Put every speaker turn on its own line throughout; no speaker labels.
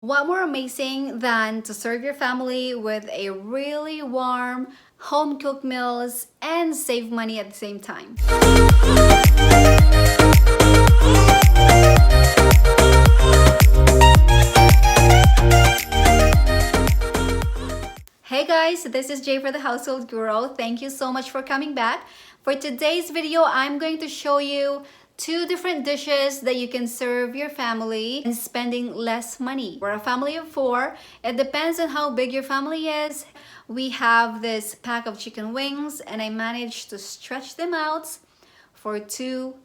What more amazing than to serve your family with a really warm, home-cooked meals and save money at the same time? Hey guys, this is Jay for the Household Guru. Thank you so much for coming back. For today's video, I'm going to show you two different dishes that you can serve your family and spending less money. We're a family of four. It depends on how big your family is. We have this pack of chicken wings and I managed to stretch them out for two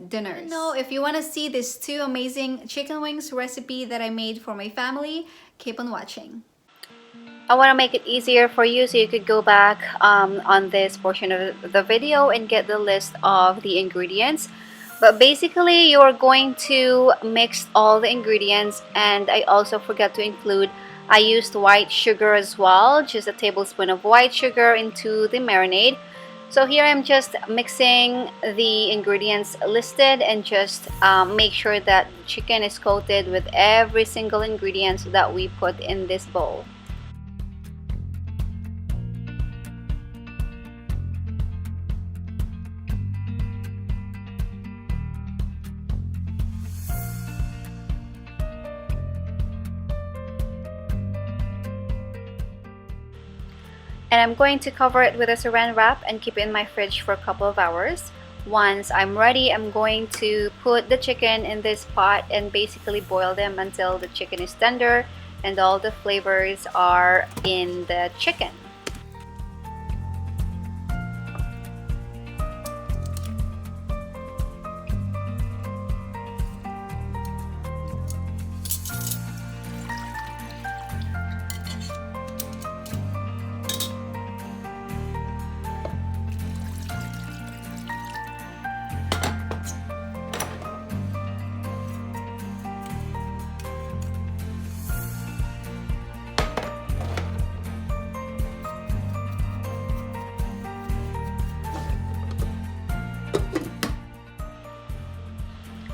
dinners. Now, if you want to see this two amazing chicken wings recipe that I made for my family, keep on watching. I want to make it easier for you so you could go back on this portion of the video and get the list of the ingredients. But basically, you're going to mix all the ingredients, and I also forgot to include, I used white sugar as well, just a tablespoon of white sugar into the marinade. So here I'm just mixing the ingredients listed and just make sure that the chicken is coated with every single ingredient that we put in this bowl. And I'm going to cover it with a saran wrap and keep it in my fridge for a couple of hours. Once I'm ready, I'm going to put the chicken in this pot and basically boil them until the chicken is tender and all the flavors are in the chicken.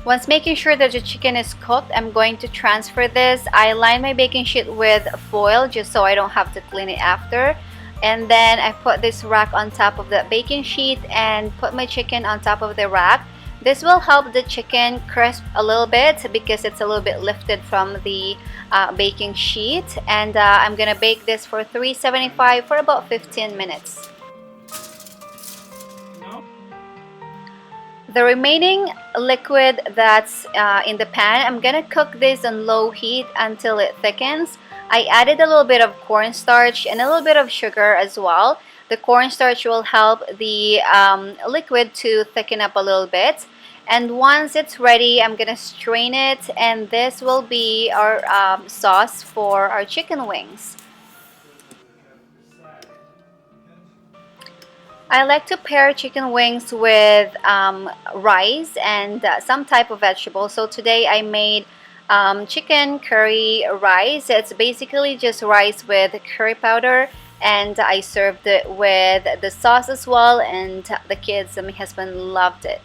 Once making sure that the chicken is cooked, I'm going to transfer this. I line my baking sheet with foil just so I don't have to clean it after. And then I put this rack on top of the baking sheet and put my chicken on top of the rack. This will help the chicken crisp a little bit because it's a little bit lifted from the baking sheet. And I'm gonna bake this for 375 for about 15 minutes. The remaining liquid that's in the pan, I'm gonna cook this on low heat until it thickens. I added a little bit of cornstarch and a little bit of sugar as well. The cornstarch will help the liquid to thicken up a little bit. And once it's ready, I'm gonna strain it, and this will be our sauce for our chicken wings. I like to pair chicken wings with rice and some type of vegetable. So today I made chicken curry rice. It's basically just rice with curry powder, and I served it with the sauce as well, and the kids and my husband loved it.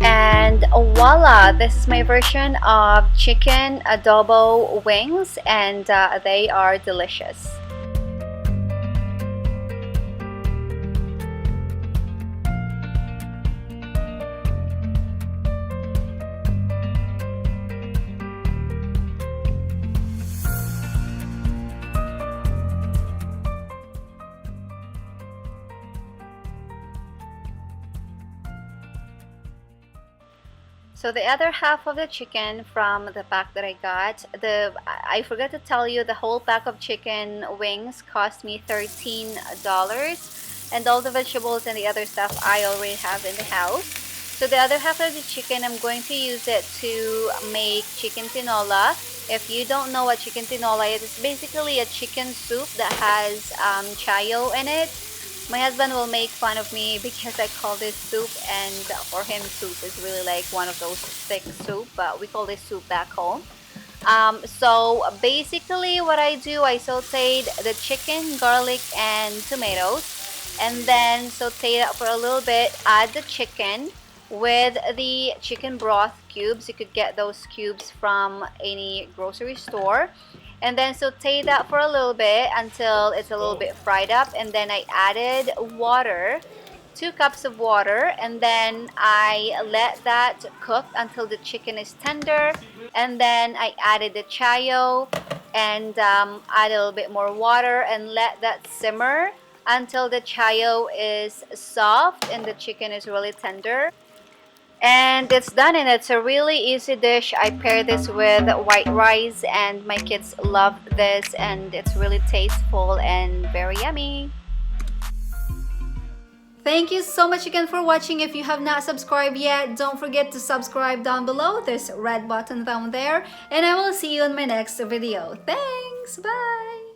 And voila, this is my version of chicken adobo wings, and they are delicious. So the other half of the chicken from the pack that I got, I forgot to tell you, the whole pack of chicken wings cost me $13, and all the vegetables and the other stuff I already have in the house. So the other half of the chicken, I'm going to use it to make chicken tinola. If you don't know what chicken tinola is, it's basically a chicken soup that has chayo in it. My husband will make fun of me because I call this soup, and for him soup is really like one of those thick soup, but we call this soup back home. So basically what I do, I sauteed the chicken, garlic, and tomatoes, and then saute it for a little bit, add the chicken, with the chicken broth cubes. You could get those cubes from any grocery store. And then saute that for a little bit until it's a little bit fried up. And then I added water, 2 cups of water, and then I let that cook until the chicken is tender. And then I added the chayo and add a little bit more water and let that simmer until the chayo is soft and the chicken is really tender. And it's done, and it's a really easy dish. I pair this with white rice and my kids love this, and it's really tasteful and very yummy. Thank you so much again for watching. If you have not subscribed yet, don't forget to subscribe down below. There's a red button down there, and I will see you in my next video. Thanks, bye.